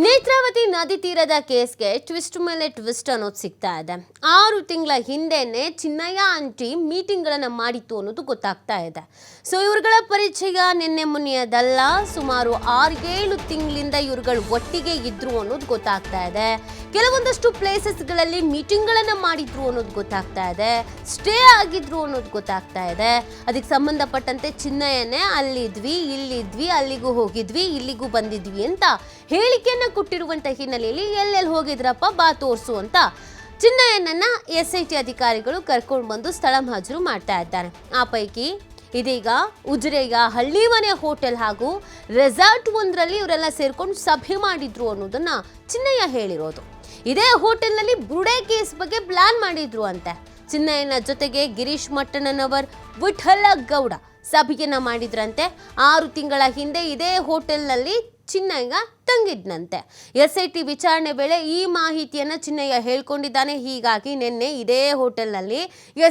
ನೇತ್ರಾವತಿ ನದಿ ತೀರದ ಕೇಸ್ಗೆ ಟ್ವಿಸ್ಟ್ ಮೇಲೆ ಟ್ವಿಸ್ಟ್ ಅನ್ನೋದು ಸಿಗ್ತಾ ಇದೆ. 6 ತಿಂಗಳ ಹಿಂದೆನೆ ಚಿನ್ನಯ್ಯ ಆಂಟಿ ಮೀಟಿಂಗ್ಗಳನ್ನು ಮಾಡಿತ್ತು ಅನ್ನೋದು ಗೊತ್ತಾಗ್ತಾ ಇದೆ. ಸೊ ಇವ್ರುಗಳ ಪರಿಚಯ ನಿನ್ನೆ ಮೊನ್ನೆಯದಲ್ಲ, ಸುಮಾರು 6-7 ತಿಂಗಳಿಂದ ಇವ್ರುಗಳು ಒಟ್ಟಿಗೆ ಇದ್ರು ಅನ್ನೋದು ಗೊತ್ತಾಗ್ತಾ ಇದೆ. ಕೆಲವೊಂದಷ್ಟು ಪ್ಲೇಸಸ್ಗಳಲ್ಲಿ ಮೀಟಿಂಗ್ಗಳನ್ನು ಮಾಡಿದ್ರು ಅನ್ನೋದು ಗೊತ್ತಾಗ್ತಾ ಇದೆ, ಸ್ಟೇ ಆಗಿದ್ರು ಅನ್ನೋದು ಗೊತ್ತಾಗ್ತಾ ಇದೆ. ಅದಕ್ಕೆ ಸಂಬಂಧಪಟ್ಟಂತೆ ಚಿನ್ನಯ್ಯನೇ ಅಲ್ಲಿದ್ವಿ, ಇಲ್ಲಿದ್ವಿ, ಅಲ್ಲಿಗೂ ಹೋಗಿದ್ವಿ, ಇಲ್ಲಿಗೂ ಬಂದಿದ್ವಿ ಅಂತ ಹೇಳಿಕೆಯನ್ನು ಕೊಟ್ಟಿರುವಂತ ಹಿನ್ನೆಲೆಯಲ್ಲಿ ಎಲ್ಲೆಲ್ಲಿ ಹೋಗಿದ್ರಪ್ಪ ಬಾ ತೋರ್ಸು ಅಂತ ಚಿನ್ನಯ್ಯನನ್ನ SIT ಅಧಿಕಾರಿಗಳು ಕರ್ಕೊಂಡು ಬಂದು ಸ್ಥಳ ಮಹಾಜರು ಮಾಡ್ತಾ ಇದ್ದಾರೆ. ಆ ಪೈಕಿ ಇದೀಗ ಉಜಿರೆಯ ಹಳ್ಳಿಮನೆ ಹೋಟೆಲ್ ಹಾಗೂ ರೆಸಾರ್ಟ್ ಒಂದರಲ್ಲಿ ಇವರೆಲ್ಲ ಸೇರ್ಕೊಂಡು ಸಭೆ ಮಾಡಿದ್ರು ಅನ್ನೋದನ್ನ ಚಿನ್ನಯ್ಯ ಹೇಳಿರೋದು. ಇದೇ ಹೋಟೆಲ್ನಲ್ಲಿ ಬುರುಡೆ ಕೇಸ್ ಬಗ್ಗೆ ಪ್ಲಾನ್ ಮಾಡಿದ್ರು ಅಂತೆ. ಚಿನ್ನಯ್ಯನ ಜೊತೆಗೆ ಗಿರೀಶ್ ಮಟ್ಟಣ್ಣನವರ್, ವಿಠಲ ಗೌಡ ಸಭೆಯನ್ನ ಮಾಡಿದ್ರಂತೆ. 6 ತಿಂಗಳ ಹಿಂದೆ ಇದೇ ಹೋಟೆಲ್ನಲ್ಲಿ ಚಿನ್ನಯ್ಯ ತಂಗಿದ್ನಂತೆ. SIT ವಿಚಾರಣೆ ವೇಳೆ ಈ ಮಾಹಿತಿಯನ್ನ ಚಿನ್ನಯ್ಯ ಹೇಳ್ಕೊಂಡಿದ್ದಾನೆ. ಹೀಗಾಗಿ ನಿನ್ನೆ ಇದೇ ಹೋಟೆಲ್ನಲ್ಲಿ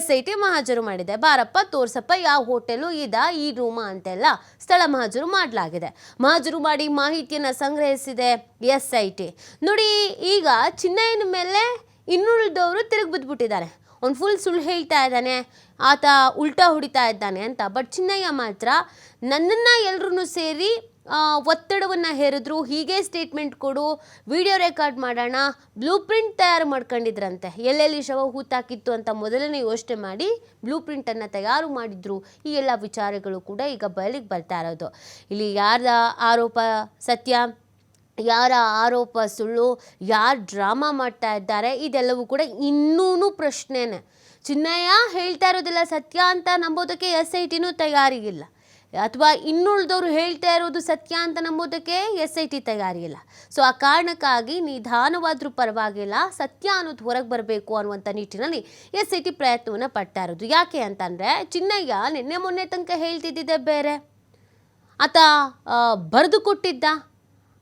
SIT ಮಹಾಜರು ಮಾಡಿದೆ. ಬಾರಪ್ಪ ತೋರ್ಸಪ್ಪ ಯಾವ ಹೋಟೆಲು ಈ ರೂಮ ಅಂತೆಲ್ಲ ಸ್ಥಳ ಮಹಾಜರು ಮಾಡಲಾಗಿದೆ. ಮಹಾಜರು ಮಾಡಿ ಮಾಹಿತಿಯನ್ನ ಸಂಗ್ರಹಿಸಿದೆ SIT. ನೋಡಿ, ಈಗ ಚಿನ್ನಯ್ಯನ ಮೇಲೆ ಇನ್ನುಳಿದವರು ತಿರುಗಿ ಬಿದ್ದುಬಿಟ್ಟಿದ್ದಾರೆ. ಅವ್ನು ಫುಲ್ ಸುಳ್ಳು ಹೇಳ್ತಾ ಇದ್ದಾನೆ, ಆತ ಉಲ್ಟಾ ಹೊಡಿತಾ ಇದ್ದಾನೆ ಅಂತ. ಬಟ್ ಚಿನ್ನಯ್ಯ ಮಾತ್ರ ನನ್ನನ್ನು ಎಲ್ಲರೂ ಸೇರಿ ಒತ್ತಡವನ್ನು ಹೇರಿದ್ರು, ಹೀಗೆ ಸ್ಟೇಟ್ಮೆಂಟ್ ಕೊಡು, ವಿಡಿಯೋ ರೆಕಾರ್ಡ್ ಮಾಡೋಣ, ಬ್ಲೂ ಪ್ರಿಂಟ್ ತಯಾರು ಮಾಡ್ಕೊಂಡಿದ್ರಂತೆ. ಎಲ್ಲೆಲ್ಲಿ ಶವ ಹೂತಾಕಿತ್ತು ಅಂತ ಮೊದಲನೇ ಯೋಚನೆ ಮಾಡಿ ಬ್ಲೂ ಪ್ರಿಂಟನ್ನು ತಯಾರು ಮಾಡಿದ್ರು. ಈ ಎಲ್ಲ ವಿಚಾರಗಳು ಕೂಡ ಈಗ ಬಯಲಿಗೆ ಬರ್ತಾ ಇರೋದು. ಇಲ್ಲಿ ಯಾರ ಆರೋಪ ಸತ್ಯ, ಯಾರ ಆರೋಪ ಸುಳ್ಳು, ಯಾರು ಡ್ರಾಮಾ ಮಾಡ್ತಾ ಇದ್ದಾರೆ, ಇದೆಲ್ಲವೂ ಕೂಡ ಇನ್ನೂ ಪ್ರಶ್ನೆನೇ. ಚಿನ್ನಯ್ಯ ಹೇಳ್ತಾ ಇರೋದಿಲ್ಲ ಸತ್ಯ ಅಂತ ನಂಬೋದಕ್ಕೆ SITನೂ ತಯಾರಿಗಿಲ್ಲ, ಅಥವಾ ಇನ್ನುಳಿದವರು ಹೇಳ್ತಾ ಇರೋದು ಸತ್ಯ ಅಂತ ನಂಬೋದಕ್ಕೆ SIT ತಯಾರಿಲ್ಲ. ಸೊ ಆ ಕಾರಣಕ್ಕಾಗಿ ನಿಧಾನವಾದ್ರೂ ಪರವಾಗಿಲ್ಲ, ಸತ್ಯ ಅನ್ನೋದು ಹೊರಗೆ ಬರಬೇಕು ಅನ್ನುವಂಥ ನಿಟ್ಟಿನಲ್ಲಿ SIT ಪ್ರಯತ್ನವನ್ನು ಪಡ್ತಾ ಇರೋದು. ಯಾಕೆ ಅಂತಂದರೆ, ಚಿನ್ನಯ್ಯ ನಿನ್ನೆ ಮೊನ್ನೆ ತನಕ ಹೇಳ್ತಿದ್ದಿದ್ದೆ ಬೇರೆ, ಆತ ಬರೆದು ಕೊಟ್ಟಿದ್ದ,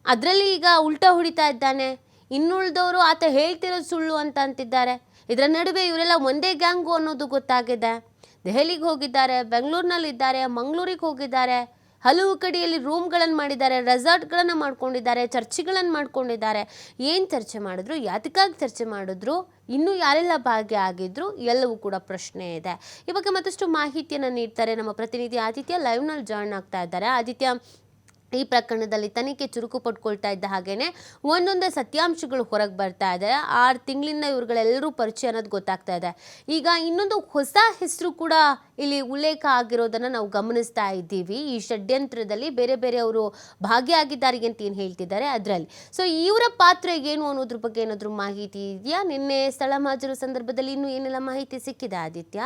ಅದರಲ್ಲಿ ಈಗ ಉಲ್ಟಾ ಹೊಡಿತಾ ಇದ್ದಾನೆ. ಇನ್ನುಳಿದವರು ಆತ ಹೇಳ್ತಿರೋದು ಸುಳ್ಳು ಅಂತ ಅಂತಿದ್ದಾರೆ. ಇದರ ನಡುವೆ ಇವರೆಲ್ಲ ಒಂದೇ ಗ್ಯಾಂಗು ಅನ್ನೋದು ಗೊತ್ತಾಗಿದೆ. ದೆಹಲಿಗೆ ಹೋಗಿದ್ದಾರೆ, ಬೆಂಗಳೂರಿನಲ್ಲಿದ್ದಾರೆ, ಮಂಗಳೂರಿಗೆ ಹೋಗಿದ್ದಾರೆ, ಹಲವು ಕಡೆಯಲ್ಲಿ ರೂಮ್ಗಳನ್ನು ಮಾಡಿದ್ದಾರೆ, ರೆಸಾರ್ಟ್ಗಳನ್ನು ಮಾಡ್ಕೊಂಡಿದ್ದಾರೆ, ಚರ್ಚೆಗಳನ್ನು ಮಾಡ್ಕೊಂಡಿದ್ದಾರೆ. ಏನು ಚರ್ಚೆ ಮಾಡಿದ್ರು, ಯಾತಕ್ಕಾಗಿ ಚರ್ಚೆ ಮಾಡಿದ್ರು, ಇನ್ನೂ ಯಾರೆಲ್ಲ ಭಾಗಿಯಾಗಿದ್ರು, ಎಲ್ಲವೂ ಕೂಡ ಪ್ರಶ್ನೆ ಇದೆ. ಇವಾಗ ಮತ್ತಷ್ಟು ಮಾಹಿತಿಯನ್ನು ನೀಡ್ತಾರೆ ನಮ್ಮ ಪ್ರತಿನಿಧಿ ಆದಿತ್ಯ. ಲೈವ್ನಲ್ಲಿ ಜಾಯ್ನ್ ಆಗ್ತಾ ಇದ್ದಾರೆ. ಆದಿತ್ಯ, ಈ ಪ್ರಕರಣದಲ್ಲಿ ತನಿಖೆ ಚುರುಕು ಪಡ್ಕೊಳ್ತಾ ಇದ್ದ ಹಾಗೇನೆ ಒಂದೊಂದೇ ಸತ್ಯಾಂಶಗಳು ಹೊರಗೆ ಬರ್ತಾ ಇದೆ. 6 ತಿಂಗಳಿಂದ ಇವ್ರುಗಳೆಲ್ಲರೂ ಪರಿಚಯ ಅನ್ನೋದು ಗೊತ್ತಾಗ್ತಾ ಇದೆ. ಈಗ ಇನ್ನೊಂದು ಹೊಸ ಹೆಸರು ಕೂಡ ಇಲ್ಲಿ ಉಲ್ಲೇಖ ಆಗಿರೋದನ್ನು ನಾವು ಗಮನಿಸ್ತಾ ಇದ್ದೀವಿ. ಈ ಷಡ್ಯಂತ್ರದಲ್ಲಿ ಬೇರೆ ಬೇರೆಯವರು ಭಾಗಿಯಾಗಿದ್ದಾರೆ ಅಂತ ಏನು ಹೇಳ್ತಿದ್ದಾರೆ ಅದರಲ್ಲಿ. ಸೊ ಇವರ ಪಾತ್ರ ಏನು ಅನ್ನೋದ್ರ ಬಗ್ಗೆ ಏನಾದರೂ ಮಾಹಿತಿ ಇದೆಯಾ? ನಿನ್ನೆ ಸ್ಥಳ ಮಹಾಜರು ಸಂದರ್ಭದಲ್ಲಿ ಇನ್ನೂ ಏನೆಲ್ಲ ಮಾಹಿತಿ ಸಿಕ್ಕಿದೆ ಆದಿತ್ಯ?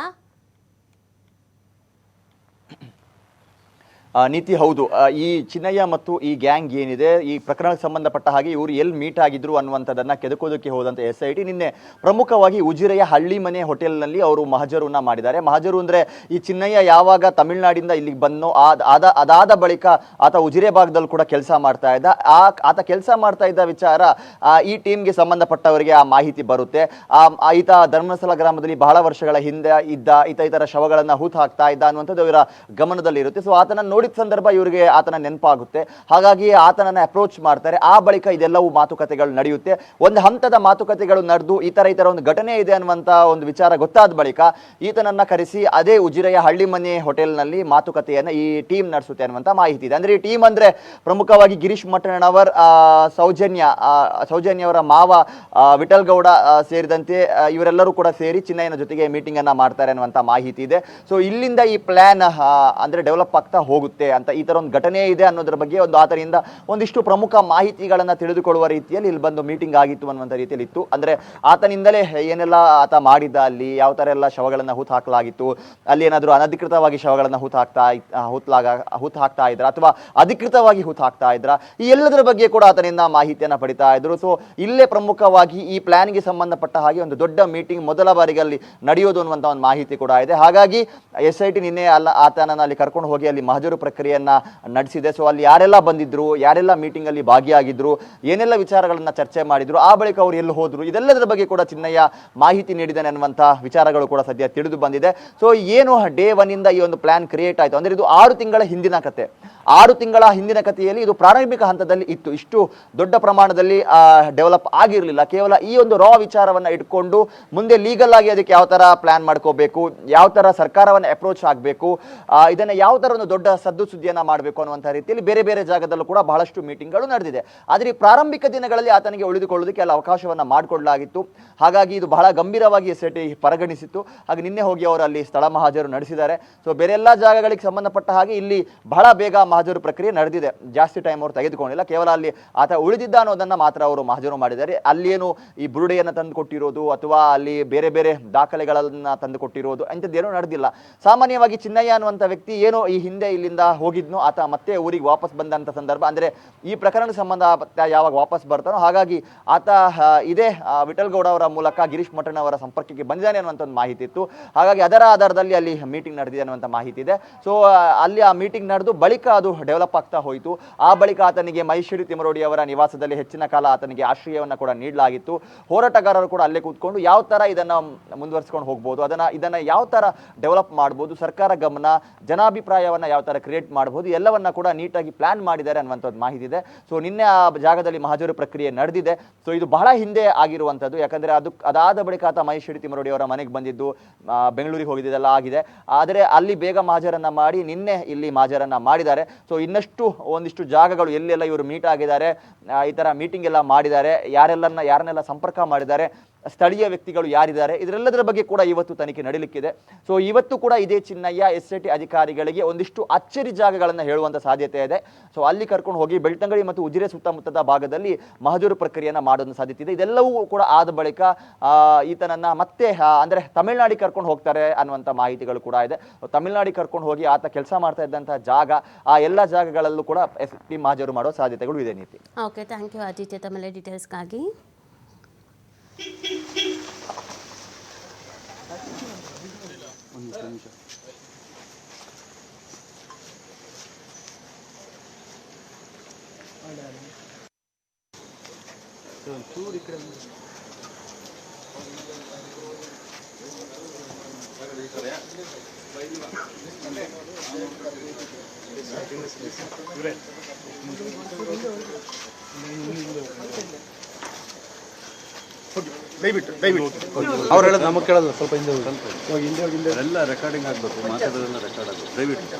ನೀತಿ, ಹೌದು. ಈ ಚಿನ್ನಯ್ಯ ಮತ್ತು ಈ ಗ್ಯಾಂಗ್ ಏನಿದೆ, ಈ ಪ್ರಕರಣಕ್ಕೆ ಸಂಬಂಧಪಟ್ಟ ಹಾಗೆ ಇವರು ಎಲ್ಲಿ ಮೀಟ್ ಆಗಿದ್ರು ಅನ್ನುವಂಥದ್ದನ್ನು ಕೆದಕೋದಕ್ಕೆ ಹೋದಂಥ SIT ನಿನ್ನೆ ಪ್ರಮುಖವಾಗಿ ಉಜಿರೆಯ ಹಳ್ಳಿಮನೆ ಹೋಟೆಲ್ನಲ್ಲಿ ಅವರು ಮಹಜರನ್ನ ಮಾಡಿದ್ದಾರೆ. ಮಹಜರು ಅಂದರೆ, ಈ ಚಿನ್ನಯ್ಯ ಯಾವಾಗ ತಮಿಳುನಾಡಿಂದ ಇಲ್ಲಿಗೆ ಬಂದೋ ಅದಾದ ಬಳಿಕ ಆತ ಉಜಿರೆ ಭಾಗದಲ್ಲಿ ಕೂಡ ಕೆಲಸ ಮಾಡ್ತಾ ಇದ್ದ. ಆತ ಕೆಲಸ ಮಾಡ್ತಾ ಇದ್ದ ವಿಚಾರ ಈ ಟೀಮ್ಗೆ ಸಂಬಂಧಪಟ್ಟವರಿಗೆ ಆ ಮಾಹಿತಿ ಬರುತ್ತೆ. ಈತ ಧರ್ಮಸ್ಥಳ ಗ್ರಾಮದಲ್ಲಿ ಬಹಳ ವರ್ಷಗಳ ಹಿಂದೆ ಇದ್ದ, ಇತರ ಶವಗಳನ್ನು ಹೂತು ಹಾಕ್ತಾ ಇದ್ದ ಅನ್ನುವಂಥದ್ದು ಇವರ ಗಮನದಲ್ಲಿರುತ್ತೆ. ಸೊ ಆತನ ನೋಡಿದ ಸಂದರ್ಭ ಇವರಿಗೆ ಆತನ ನೆನಪಾಗುತ್ತೆ. ಹಾಗಾಗಿ ಆತನನ್ನ ಅಪ್ರೋಚ್ ಮಾಡ್ತಾರೆ. ಆ ಬಳಿಕ ಇದೆಲ್ಲವೂ ಮಾತುಕತೆಗಳು ನಡೆಯುತ್ತೆ. ಒಂದು ಹಂತದ ಮಾತುಕತೆಗಳು ನಡೆದು ಈ ತರ ಒಂದು ಘಟನೆ ಇದೆ ಅನ್ನುವಂತ ಒಂದು ವಿಚಾರ ಗೊತ್ತಾದ ಬಳಿಕ ಈತನನ್ನ ಕರೆಸಿ ಅದೇ ಉಜಿರೆಯ ಹಳ್ಳಿಮನೆ ಹೋಟೆಲ್ನಲ್ಲಿ ಮಾತುಕತೆಯನ್ನ ಈ ಟೀಮ್ ನಡೆಸುತ್ತೆ ಅನ್ನುವಂತ ಮಾಹಿತಿ ಇದೆ. ಅಂದ್ರೆ ಈ ಟೀಮ್ ಅಂದ್ರೆ ಪ್ರಮುಖವಾಗಿ ಗಿರೀಶ್ ಮಟ್ಟಣ್ಣನವರ್, ಸೌಜನ್ಯವರ ಮಾವ ವಿಠಲ್ ಗೌಡ ಸೇರಿದಂತೆ ಇವರೆಲ್ಲರೂ ಕೂಡ ಸೇರಿ ಚಿನ್ನಯ್ಯನ ಜೊತೆಗೆ ಮೀಟಿಂಗ್ ಅನ್ನ ಮಾಡ್ತಾರೆ ಅನ್ನುವಂತ ಮಾಹಿತಿ ಇದೆ. ಸೊ ಇಲ್ಲಿಂದ ಈ ಪ್ಲಾನ್ ಅಂದ್ರೆ ಡೆವಲಪ್ ಆಗ್ತಾ ಹೋಗುತ್ತೆ ಅಂತ, ಈ ತರ ಒಂದು ಘಟನೆ ಇದೆ ಅನ್ನೋದ್ರ ಬಗ್ಗೆ ಆತನಿಂದ ಒಂದಿಷ್ಟು ಪ್ರಮುಖ ಮಾಹಿತಿಗಳನ್ನ ತಿಳಿದುಕೊಳ್ಳುವ ರೀತಿಯಲ್ಲಿ ಇಲ್ಲಿ ಬಂದು ಮೀಟಿಂಗ್ ಆಗಿತ್ತು ಅನ್ನುವಂಥ ರೀತಿಯಲ್ಲಿ ಇತ್ತು. ಅಂದ್ರೆ ಆತನಿಂದಲೇ ಏನೆಲ್ಲ ಆತ ಮಾಡಿದ್ದ, ಅಲ್ಲಿ ಯಾವ ತರ ಎಲ್ಲ ಶವಗಳನ್ನ ಹೂತು ಹಾಕಲಾಗಿತ್ತು, ಅಲ್ಲಿ ಏನಾದರೂ ಅನಧಿಕೃತವಾಗಿ ಶವಗಳನ್ನ ಹೂತು ಹಾಕ್ತಾ ಇದ್ರ ಅಥವಾ ಅಧಿಕೃತವಾಗಿ ಹೂತು ಹಾಕ್ತಾ ಇದ್ರ, ಈ ಎಲ್ಲದರ ಬಗ್ಗೆ ಕೂಡ ಆತನಿಂದ ಮಾಹಿತಿಯನ್ನ ಪಡಿತಾ ಇದ್ರು. ಸೊ ಇಲ್ಲೇ ಪ್ರಮುಖವಾಗಿ ಈ ಪ್ಲಾನ್ಗೆ ಸಂಬಂಧಪಟ್ಟ ಹಾಗೆ ಒಂದು ದೊಡ್ಡ ಮೀಟಿಂಗ್ ಮೊದಲ ಬಾರಿಗೆ ಅಲ್ಲಿ ನಡೆಯೋದು ಅನ್ನುವಂಥ ಒಂದು ಮಾಹಿತಿ ಕೂಡ ಇದೆ. ಹಾಗಾಗಿ SIT ನಿನ್ನೆ ಆತನನ್ನ ಅಲ್ಲಿ ಕರ್ಕೊಂಡು ಹೋಗಿ ಅಲ್ಲಿ ಮಹಜರು ಪ್ರಕ್ರಿಯೆಯನ್ನ ನಡೆಸಿದೆ. ಸೊ ಅಲ್ಲಿ ಯಾರೆಲ್ಲ ಬಂದಿದ್ರು, ಯಾರೆಲ್ಲ ಮೀಟಿಂಗ್ ಅಲ್ಲಿ ಭಾಗಿಯಾಗಿದ್ರು, ಏನೆಲ್ಲ ವಿಚಾರಗಳನ್ನ ಚರ್ಚೆ ಮಾಡಿದ್ರು, ಆ ಬಳಿಕ ಅವರು ಎಲ್ಲಿ ಹೋದ್ರು, ಇದೆಲ್ಲದರ ಬಗ್ಗೆ ಕೂಡ ಚಿನ್ನಯ್ಯ ಮಾಹಿತಿ ನೀಡಿದ್ದಾನೆ ಅನ್ನುವಂಥ ವಿಚಾರಗಳು ಕೂಡ ಸದ್ಯ ತಿಳಿದು ಬಂದಿದೆ. ಸೊ ಏನು ಡೇ 1 ಇಂದ ಈ ಒಂದು ಪ್ಲಾನ್ ಕ್ರಿಯೇಟ್ ಆಯಿತು ಅಂದ್ರೆ ಇದು 6 ತಿಂಗಳ ಹಿಂದಿನ ಕತೆ. 6 ತಿಂಗಳ ಹಿಂದಿನ ಕಥೆಯಲ್ಲಿ ಇದು ಪ್ರಾರಂಭಿಕ ಹಂತದಲ್ಲಿ ಇತ್ತು. ಇಷ್ಟು ದೊಡ್ಡ ಪ್ರಮಾಣದಲ್ಲಿ ಡೆವಲಪ್ ಆಗಿರಲಿಲ್ಲ. ಕೇವಲ ಈ ಒಂದು ರಾ ವಿಚಾರವನ್ನ ಇಟ್ಕೊಂಡು ಮುಂದೆ ಲೀಗಲ್ ಆಗಿ ಅದಕ್ಕೆ ಯಾವ ತರ ಪ್ಲಾನ್ ಮಾಡ್ಕೋಬೇಕು, ಯಾವ ತರ ಸರ್ಕಾರವನ್ನು ಅಪ್ರೋಚ್ ಆಗಬೇಕು, ಇದನ್ನ ಯಾವ ತರ ಒಂದು ದೊಡ್ಡ ಸದ್ದು ಸುದ್ದಿಯನ್ನ ಮಾಡಬೇಕು ಅನ್ನುವಂಥ ರೀತಿಯಲ್ಲಿ ಬೇರೆ ಬೇರೆ ಜಾಗದಲ್ಲೂ ಕೂಡ ಬಹಳಷ್ಟು ಮೀಟಿಂಗ್ಗಳು ನಡೆದಿದೆ. ಆದರೆ ಈ ಪ್ರಾರಂಭಿಕ ದಿನಗಳಲ್ಲಿ ಆತನಿಗೆ ಉಳಿದುಕೊಳ್ಳೋದಕ್ಕೆ ಎಲ್ಲ ಅವಕಾಶವನ್ನ ಮಾಡಿಕೊಡಲಾಗಿತ್ತು. ಹಾಗಾಗಿ ಇದು ಬಹಳ ಗಂಭೀರವಾಗಿ SIT ಪರಿಗಣಿಸಿತ್ತು. ಹಾಗೆ ನಿನ್ನೆ ಹೋಗಿ ಅವರು ಅಲ್ಲಿ ಸ್ಥಳ ಮಹಾಜರು ನಡೆಸಿದ್ದಾರೆ. ಸೊ ಬೇರೆ ಎಲ್ಲ ಜಾಗಗಳಿಗೆ ಸಂಬಂಧಪಟ್ಟ ಹಾಗೆ ಇಲ್ಲಿ ಬಹಳ ಬೇಗ ಮಹಾಜರು ಪ್ರಕ್ರಿಯೆ ನಡೆದಿದೆ. ಜಾಸ್ತಿ ಟೈಮ್ ಅವರು ತೆಗೆದುಕೊಂಡಿಲ್ಲ. ಕೇವಲ ಅಲ್ಲಿ ಆತ ಉಳಿದಿದ್ದ ಅನ್ನೋದನ್ನ ಮಾತ್ರ ಅವರು ಮಹಾಜರು ಮಾಡಿದ್ದಾರೆ. ಅಲ್ಲೇನು ಈ ಬುರುಡೆಯನ್ನು ತಂದು ಕೊಟ್ಟಿರೋದು ಅಥವಾ ಅಲ್ಲಿ ಬೇರೆ ಬೇರೆ ದಾಖಲೆಗಳನ್ನ ತಂದು ಕೊಟ್ಟಿರೋದು ಅಂಥದ್ದೇನೂ ನಡೆದಿಲ್ಲ. ಸಾಮಾನ್ಯವಾಗಿ ಚಿನ್ನಯ್ಯ ಅನ್ನುವಂಥ ವ್ಯಕ್ತಿ ಏನೋ ಈ ಹಿಂದೆ ಇಲ್ಲಿಂದ ಹೋಗಿದ್ನೋ ಆತ ಮತ್ತೆ ಊರಿಗೆ ವಾಪಸ್ ಬಂದಂಥ ಸಂದರ್ಭ ಅಂದ್ರೆ ಈ ಪ್ರಕರಣ ಸಂಬಂಧ ಯಾವಾಗ ವಾಪಸ್ ಬರ್ತಾನೋ ಹಾಗಾಗಿ ಆತ ಇದೇ ವಿಠಲ್ ಗೌಡ ಅವರ ಮೂಲಕ ಗಿರೀಶ್ ಮಠನ್ ಅವರ ಸಂಪರ್ಕಕ್ಕೆ ಬಂದಿದ್ದಾನೆ ಅನ್ನುವಂಥ ಒಂದು ಮಾಹಿತಿ ಇತ್ತು. ಹಾಗಾಗಿ ಅದರ ಆಧಾರದಲ್ಲಿ ಅಲ್ಲಿ ಮೀಟಿಂಗ್ ನಡೆದಿದೆ ಅನ್ನುವಂಥ ಮಾಹಿತಿ ಇದೆ. ಸೊ ಅಲ್ಲಿ ಆ ಮೀಟಿಂಗ್ ನಡೆದು ಬಳಿಕ ಅದು ಡೆವಲಪ್ ಆಗ್ತಾ ಹೋಯಿತು. ಆ ಬಳಿಕ ಆತನಿಗೆ ಮೈಷಿರಿ ತಿಮರೋಡಿ ಅವರ ನಿವಾಸದಲ್ಲಿ ಹೆಚ್ಚಿನ ಕಾಲ ಆತನಿಗೆ ಆಶ್ರಯವನ್ನು ಕೂಡ ನೀಡಲಾಗಿತ್ತು. ಹೋರಾಟಗಾರರು ಕೂಡ ಅಲ್ಲೇ ಕೂತ್ಕೊಂಡು ಯಾವ ತರ ಇದನ್ನ ಮುಂದುವರಿಸಿಕೊಂಡು ಹೋಗ್ಬೋದು, ಇದನ್ನ ಯಾವ ತರ ಡೆವಲಪ್ ಮಾಡ್ಬೋದು, ಸರ್ಕಾರ ಗಮನ, ಜನಾಭಿಪ್ರಾಯವನ್ನ ಯಾವ ತರ ಕ್ರಿಯೇಟ್ ಮಾಡ್ಬೋದು, ಎಲ್ಲವನ್ನ ಕೂಡ ನೀಟಾಗಿ ಪ್ಲಾನ್ ಮಾಡಿದ್ದಾರೆ ಅನ್ನುವಂಥದ್ದು ಮಾಹಿತಿ ಇದೆ. ಸೊ ನಿನ್ನೆ ಆ ಜಾಗದಲ್ಲಿ ಮಹಾಜರು ಪ್ರಕ್ರಿಯೆ ನಡೆದಿದೆ. ಸೊ ಇದು ಬಹಳ ಹಿಂದೆ ಆಗಿರುವಂಥದ್ದು. ಯಾಕಂದ್ರೆ ಅದಾದ ಬಳಿಕ ಆತ ಮೈಷಿರಿ ತಿಮರೋಡಿ ಅವರ ಮನೆಗೆ ಬಂದಿದ್ದು, ಬೆಂಗಳೂರಿಗೆ ಹೋಗಿದ್ದೆಲ್ಲ ಆಗಿದೆ. ಆದರೆ ಅಲ್ಲಿ ಬೇಗ ಮಹಾಜರನ್ನ ಮಾಡಿ ನಿನ್ನೆ ಇಲ್ಲಿ ಮಹಾಜರನ್ನ ಮಾಡಿದ್ದಾರೆ. ಸೊ ಇನ್ನಷ್ಟು ಒಂದಿಷ್ಟು ಜಾಗಗಳು ಎಲ್ಲೆಲ್ಲ ಇವರು ಮೀಟ್ ಆಗಿದ್ದಾರೆ, ಈ ತರ ಮೀಟಿಂಗ್ ಎಲ್ಲ ಮಾಡಿದ್ದಾರೆ, ಯಾರನ್ನೆಲ್ಲ ಸಂಪರ್ಕ ಮಾಡಿದ್ದಾರೆ, ಸ್ಥಳೀಯ ವ್ಯಕ್ತಿಗಳು ಯಾರಿದ್ದಾರೆ, ಇದರೆಲ್ಲದರ ಬಗ್ಗೆ ಕೂಡ ಇವತ್ತು ತನಿಖೆ ನಡೀಲಿಕ್ಕಿದೆ. ಸೊ ಇವತ್ತು ಕೂಡ ಇದೇ ಚಿನ್ನಯ್ಯ SIT ಅಧಿಕಾರಿಗಳಿಗೆ ಒಂದಿಷ್ಟು ಅಚ್ಚರಿ ಜಾಗಗಳನ್ನು ಹೇಳುವಂಥ ಸಾಧ್ಯತೆ ಇದೆ. ಸೊ ಅಲ್ಲಿ ಕರ್ಕೊಂಡು ಹೋಗಿ ಬೆಳ್ತಂಗಡಿ ಮತ್ತು ಉಜಿರೆ ಸುತ್ತಮುತ್ತದ ಭಾಗದಲ್ಲಿ ಮಹಜರು ಪ್ರಕ್ರಿಯೆಯನ್ನು ಮಾಡೋದು ಸಾಧ್ಯತೆ ಇದೆ. ಇದೆಲ್ಲವೂ ಕೂಡ ಆದ ಬಳಿಕ ಈತನನ್ನ ಮತ್ತೆ ಅಂದ್ರೆ ತಮಿಳ್ನಾಡಿಗೆ ಕರ್ಕೊಂಡು ಹೋಗ್ತಾರೆ ಅನ್ನುವಂಥ ಮಾಹಿತಿಗಳು ಕೂಡ ಇದೆ. ತಮಿಳ್ನಾಡಿಗೆ ಕರ್ಕೊಂಡು ಹೋಗಿ ಆತ ಕೆಲಸ ಮಾಡ್ತಾ ಇದ್ದಂತಹ ಜಾಗ, ಆ ಎಲ್ಲ ಜಾಗಗಳಲ್ಲೂ ಕೂಡ SIT ಮಹಜರು ಮಾಡೋ ಸಾಧ್ಯತೆಗಳು ಇದೆ. ನೀತಿ. ಓಕೆ, ಥ್ಯಾಂಕ್ ಯು ಆದಿತ್ಯ ತಮ್ಮ ಡೀಟೇಲ್ಸ್ಗಾಗಿ. ಅವ್ರು ಹೇಳೋದು ನಮಗೆ ಕೇಳೋದು ಸ್ವಲ್ಪ ಹಿಂದೆ ಎಲ್ಲ ರೆಕಾರ್ಡಿಂಗ್ ಆಗಬೇಕು, ಮಾತಾಡೋದೆಲ್ಲ ರೆಕಾರ್ಡ್ ಆಗಬೇಕು. ದಯವಿಟ್ಟು